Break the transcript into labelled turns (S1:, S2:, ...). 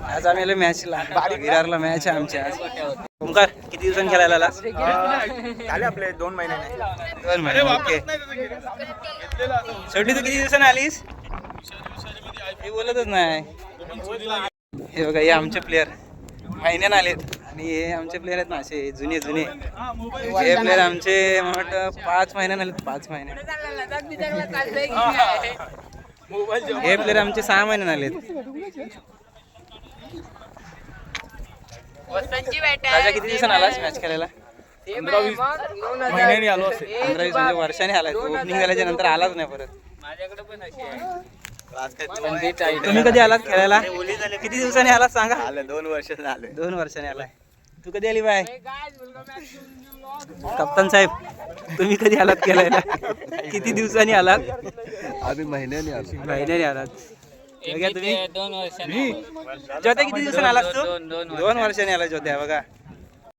S1: आज आम्ही आलो मॅचला, विरारला मॅच आहे आमची आज. ओंकार किती दिवसांनी खेळायला आला?
S2: झाले आपले 2 महिने.
S1: 2 महिने. ओके. शेवटी तू किती दिवसांनी आलीस? हे बोलतच नाही. हे बघा हे आमचे प्लेयर महिन्यानं आलेत आणि हे आमचे प्लेयर आहेत ना असे जुने. हे प्लेयर आमचे मला वाटतं 5 महिन्यानं आलेत. 5 महिने. हे प्लेयर आमचे 6 महिन्यानं आलेत. राजा किती दिवसांनी आलास मॅच खेळायला?
S2: 15-20 महिन्यांनी आलो असेल.
S1: 15-20 म्हणजे वर्षाने आलाय. ओपनिंग झाल्याच्या नंतर आलाच नाही परत. तुम्ही कधी आलात खेळायला? किती दिवसांनी आलात सांगा?
S2: आले 2 वर्ष झाले.
S1: 2 वर्षांनी आलाय. तू कधी आली बाय? कप्तान साहेब तुम्ही कधी आलात खेळायला? किती दिवसांनी आलात?
S2: आम्ही महिन्यानी आलो.
S1: महिन्याने आलात. तुम्ही 2 वर्षांनी. ज्योत्या किती दिवसांनी आलास तू? 2 वर्षांनी आला ज्योत्या. बघा